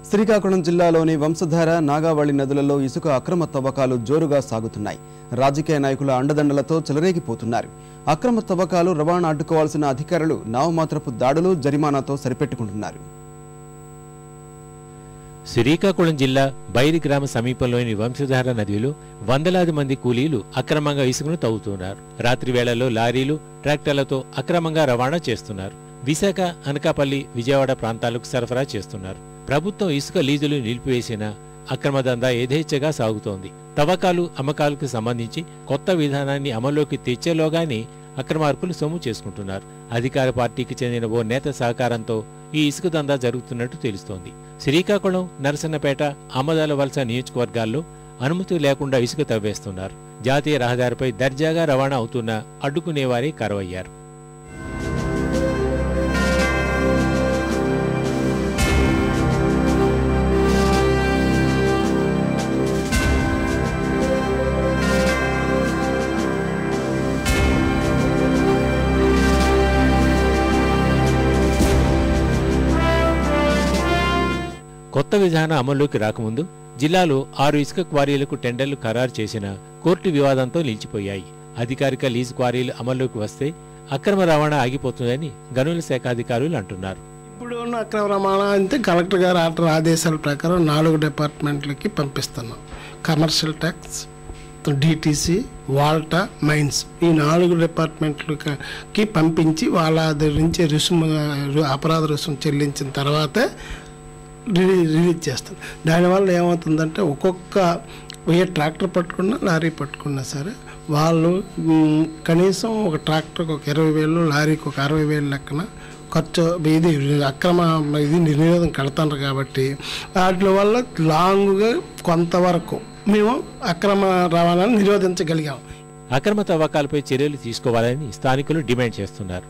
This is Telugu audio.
శ్రీకాకుళం జిల్లాలోని వంశధార, నాగావళి నదులలో ఇసుక అక్రమ తవ్వకాలు జోరుగా సాగుతున్నాయి. రాజకీయ నాయకుల అండదండలతో చెలరేగిపోతున్నారు. అక్రమ తవ్వకాలు రవాణా అడ్డుకోవాల్సిన అధికారులు నామమాత్రపు దాడులు, జరిమానాతో సరిపెట్టుకుంటున్నారు. శ్రీకాకుళం జిల్లా బైరి గ్రామ సమీపంలోని వంశధార నదిలో వందలాది మంది కూలీలు అక్రమంగా ఇసుకను తవ్వుతున్నారు. రాత్రి వేళల్లో లారీలు, ట్రాక్టర్లతో అక్రమంగా రవాణా చేస్తున్నారు. విశాఖ, అనకాపల్లి, విజయవాడ ప్రాంతాలకు సరఫరా చేస్తున్నారు. ప్రభుత్వం ఇసుక లీజులు నిలిపివేసిన అక్రమ దందా యథేచ్ఛగా సాగుతోంది. తవ్వకాలు, అమ్మకాలకు సంబంధించి కొత్త విధానాన్ని అమల్లోకి తెచ్చేలోగానే అక్రమార్కులు సొమ్ము చేసుకుంటున్నారు. అధికార పార్టీకి చెందిన ఓ నేత సహకారంతో ఈ ఇసుక దందా జరుగుతున్నట్టు తెలుస్తోంది. శ్రీకాకుళం, నరసన్నపేట, ఆమదాల వలస నియోజకవర్గాల్లో అనుమతి లేకుండా ఇసుక తవ్వేస్తున్నారు. జాతీయ రహదారిపై దర్జాగా రవాణా అవుతున్నా అడ్డుకునేవారే కరువయ్యారు. కొత్త విధానం అమల్లోకి రాకముందు జిల్లాలో 6 ఇసుక క్వారీలకు టెండర్లు ఖరారు చేసిన కోర్టు వివాదంతో నిలిచిపోయాయి. అధికారిక లీజు క్వారీలు అమల్లోకి వస్తే అక్రమ రవాణా ఆగిపోతుందని గనుల శాఖ అధికారులు అంటున్నారు. ఇప్పుడు ఉన్న అక్రమ రవాణా అంటే కలెక్టర్ గారు ఆదేశాల ప్రకారం 4 డిపార్ట్మెంట్లకి పంపిస్తున్నాం. Commercial tax, DTC, WALTA, mines, ఈ 4 డిపార్ట్మెంట్లకి పంపించి వాళ్ళ దగ్గర నుంచి అపరాధ రుసుము చెల్లించిన తర్వాతే రిలీజ్ చేస్తాం. దానివల్ల ఏమవుతుందంటే ఒక్కొక్క ట్రాక్టర్ పట్టుకున్నా, లారీ పట్టుకున్నా సరే వాళ్ళు కనీసం ఒక ట్రాక్టర్కి ఒక 20,000, లారీకి ఒక 60,000 లెక్కన ఖర్చు ఇది అక్రమ నిరోధం కడతారు. కాబట్టి వాటి వల్ల లాంగ్గా కొంతవరకు మేము అక్రమ రవాణాను నిరోధించగలిగాం. అక్రమ తవ్వకాలపై చర్యలు తీసుకోవాలని స్థానికులు డిమాండ్ చేస్తున్నారు.